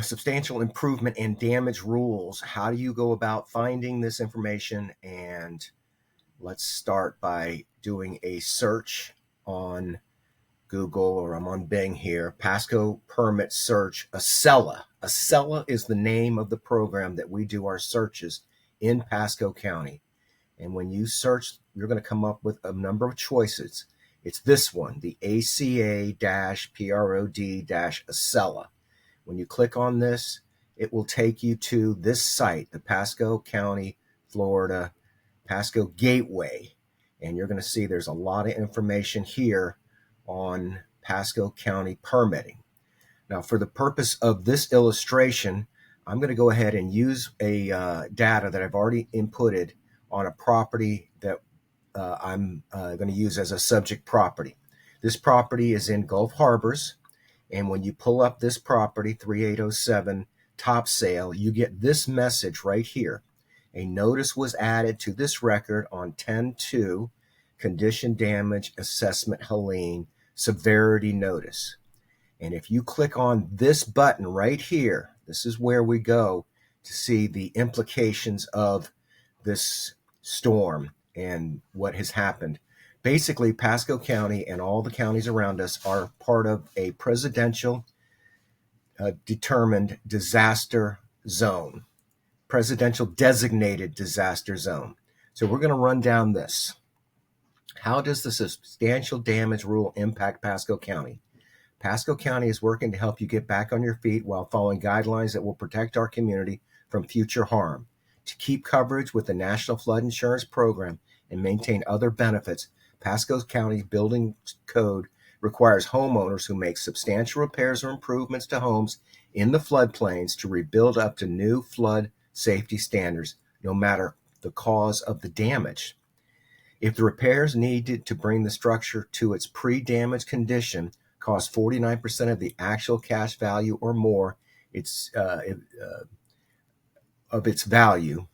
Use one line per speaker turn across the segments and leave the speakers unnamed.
Substantial improvement and damage rules. How do you go about finding this information? And let's start by doing a search on Google, or I'm on Bing here. Pasco permit search, Acela. Acela is the name of the program that we do our searches in Pasco County. And when you search, you're going to come up with a number of choices. It's this one, the ACA-PROD-Acela. When you click on this, it will take you to this site, the Pasco County, Florida, Pasco Gateway. And you're going to see there's a lot of information here on Pasco County permitting. Now, for the purpose of this illustration, I'm going to go ahead and use a data that I've already inputted on a property that I'm going to use as a subject property. This property is in Gulf Harbors, and when you pull up this property, 3807 top sale, you get this message right here. A notice was added to this record on 10/2, condition damage assessment Helene, severity notice. And if you click on this button right here, this is where we go to see the implications of this storm and what has happened. Basically, Pasco County and all the counties around us are part of a presidential determined disaster zone, presidential designated disaster zone. So we're going to run down this. How does the substantial damage rule impact Pasco County? Pasco County is working to help you get back on your feet while following guidelines that will protect our community from future harm. To keep coverage with the National Flood Insurance Program and maintain other benefits, Pasco County Building Code requires homeowners who make substantial repairs or improvements to homes in the floodplains to rebuild up to new flood safety standards, no matter the cause of the damage. If the repairs needed to bring the structure to its pre-damage condition cost 49% of the actual cash value or more of its value,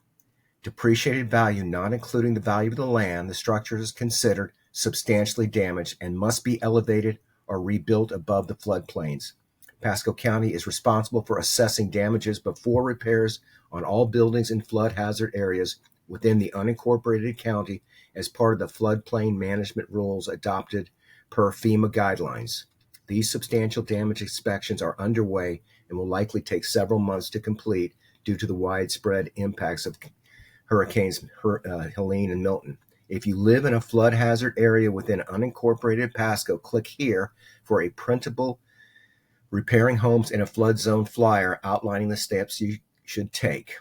depreciated value not including the value of the land, the structure is considered substantially damaged and must be elevated or rebuilt above the floodplains. Pasco County is responsible for assessing damages before repairs on all buildings in flood hazard areas within the unincorporated county as part of the floodplain management rules adopted per FEMA guidelines. These substantial damage inspections are underway and will likely take several months to complete due to the widespread impacts of Hurricanes Helene and Milton. If you live in a flood hazard area within unincorporated Pasco, click here for a printable Repairing Homes in a Flood Zone flyer outlining the steps you should take.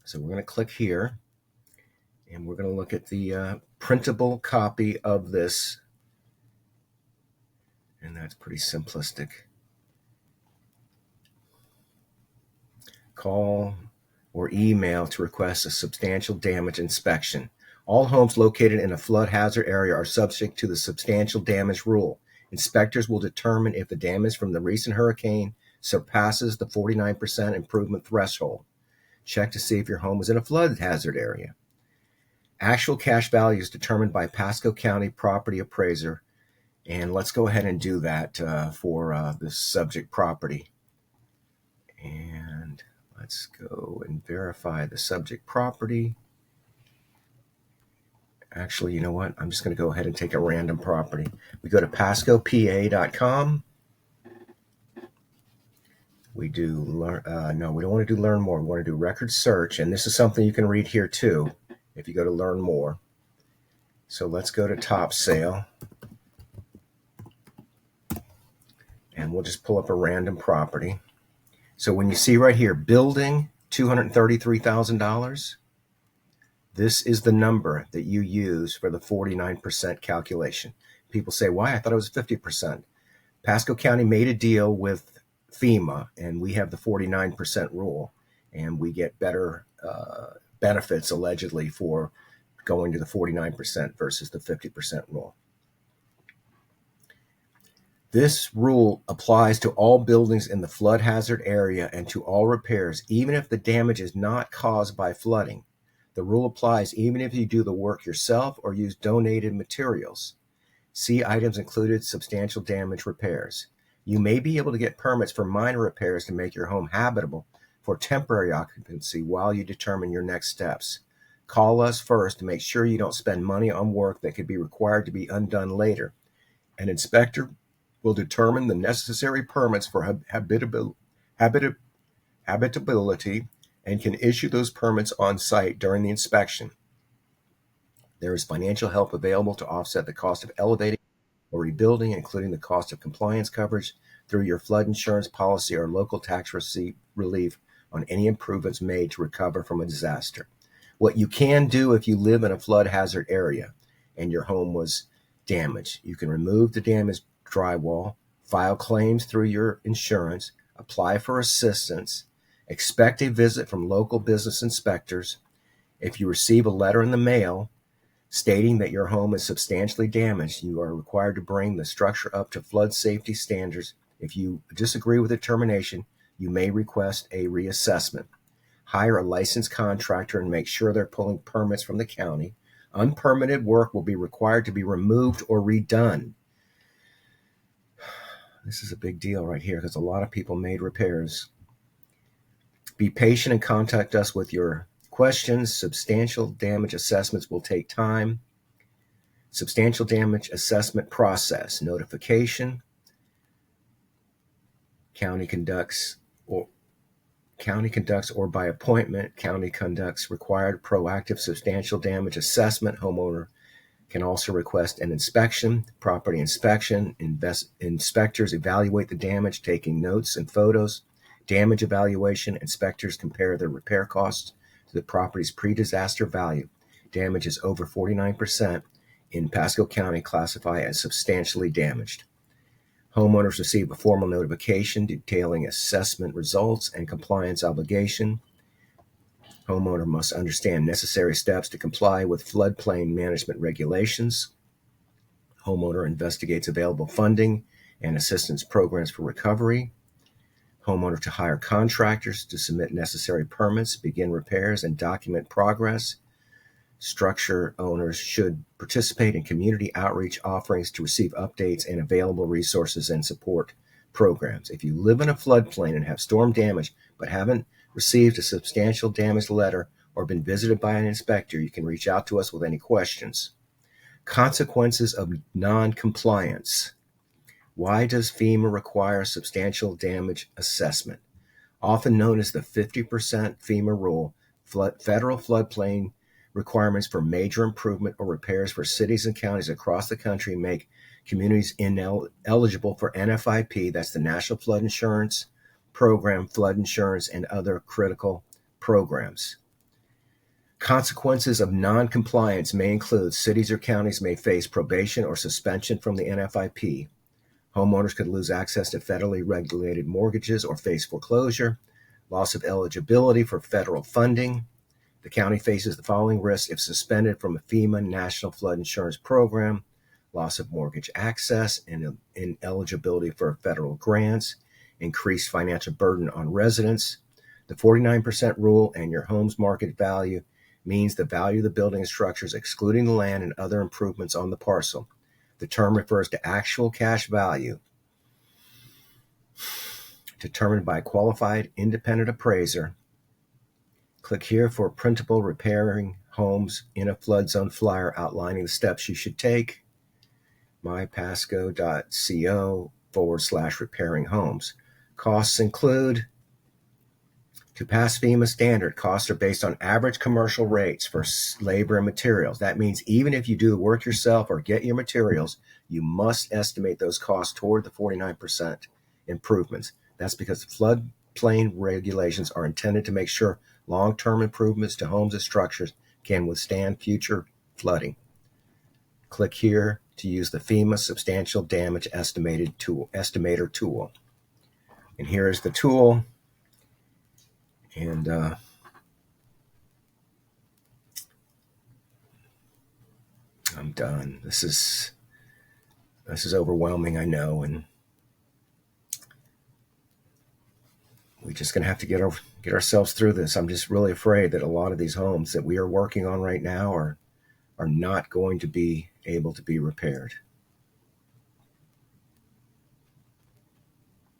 So we're going to click here, and we're going to look at the printable copy of this. And that's pretty simplistic. Call or email to request a substantial damage inspection. All homes located in a flood hazard area are subject to the substantial damage rule. Inspectors will determine if the damage from the recent hurricane surpasses the 49% improvement threshold. Check to see if your home is in a flood hazard area. Actual cash value is determined by Pasco County property appraiser. And let's go ahead and do that for this subject property. And let's go and verify the subject property. Actually, you know what? I'm just going to go ahead and take a random property. We go to pascopa.com. We do no, we don't want to do learn more. We want to do record search. And this is something you can read here too if you go to learn more. So let's go to top sale. And we'll just pull up a random property. So when you see right here, building $233,000, this is the number that you use for the 49% calculation. People say, why? I thought it was 50%. Pasco County made a deal with FEMA, and we have the 49% rule, and we get better benefits allegedly for going to the 49% versus the 50% rule. This rule applies to all buildings in the flood hazard area and to all repairs, even if the damage is not caused by flooding. The rule applies even if you do the work yourself or use donated materials. See items included substantial damage repairs. You may be able to get permits for minor repairs to make your home habitable for temporary occupancy while you determine your next steps. Call us first to make sure you don't spend money on work that could be required to be undone later. An inspector will determine the necessary permits for habitability and can issue those permits on site during the inspection. There is financial help available to offset the cost of elevating or rebuilding, including the cost of compliance coverage through your flood insurance policy or local tax relief on any improvements made to recover from a disaster. What you can do if you live in a flood hazard area and your home was damaged, you can remove the damaged drywall, file claims through your insurance, apply for assistance, expect a visit from local business inspectors. If you receive a letter in the mail stating that your home is substantially damaged, you are required to bring the structure up to flood safety standards. If you disagree with the determination, you may request a reassessment. Hire a licensed contractor and make sure they're pulling permits from the county. Unpermitted work will be required to be removed or redone. This is a big deal right here because a lot of people made repairs. Be patient and contact us with your questions. Substantial damage assessments will take time. Substantial damage assessment process. Notification. County conducts or by appointment. County conducts required proactive substantial damage assessment. Homeowner can also request an inspection. Property inspection. Inspectors evaluate the damage, taking notes and photos. Damage evaluation. Inspectors compare the repair costs to the property's pre-disaster value. Damage is over 49% in Pasco County classify as substantially damaged. Homeowners receive a formal notification detailing assessment results and compliance obligation. Homeowner must understand necessary steps to comply with floodplain management regulations. Homeowner investigates available funding and assistance programs for recovery. Homeowner to hire contractors to submit necessary permits, begin repairs, and document progress. Structure owners should participate in community outreach offerings to receive updates and available resources and support programs. If you live in a floodplain and have storm damage but haven't received a substantial damage letter or been visited by an inspector, you can reach out to us with any questions. Consequences of non-compliance. Why does FEMA require substantial damage assessment? Often known as the 50% FEMA rule, federal floodplain requirements for major improvement or repairs for cities and counties across the country make communities ineligible for NFIP, that's the National Flood Insurance Program, flood insurance, and other critical programs. Consequences of non-compliance may include cities or counties may face probation or suspension from the NFIP. Homeowners could lose access to federally regulated mortgages or face foreclosure, loss of eligibility for federal funding. The county faces the following risks if suspended from a FEMA National Flood Insurance Program: loss of mortgage access and ineligibility for federal grants, increased financial burden on residents. The 49% rule and your home's market value means the value of the building and structures, excluding the land and other improvements on the parcel. The term refers to actual cash value determined by a qualified independent appraiser. Click here for printable repairing homes in a flood zone flyer outlining the steps you should take. mypasco.co/repairing homes. Costs include: to pass FEMA standard, costs are based on average commercial rates for labor and materials. That means even if you do the work yourself or get your materials, you must estimate those costs toward the 49% improvements. That's because floodplain regulations are intended to make sure long-term improvements to homes and structures can withstand future flooding. Click here to use the FEMA Substantial Damage Estimator tool. And here is the tool. And I'm done. This is overwhelming, I know, and we're just going to have to get ourselves through this. I'm just really afraid that a lot of these homes that we are working on right now are not going to be able to be repaired.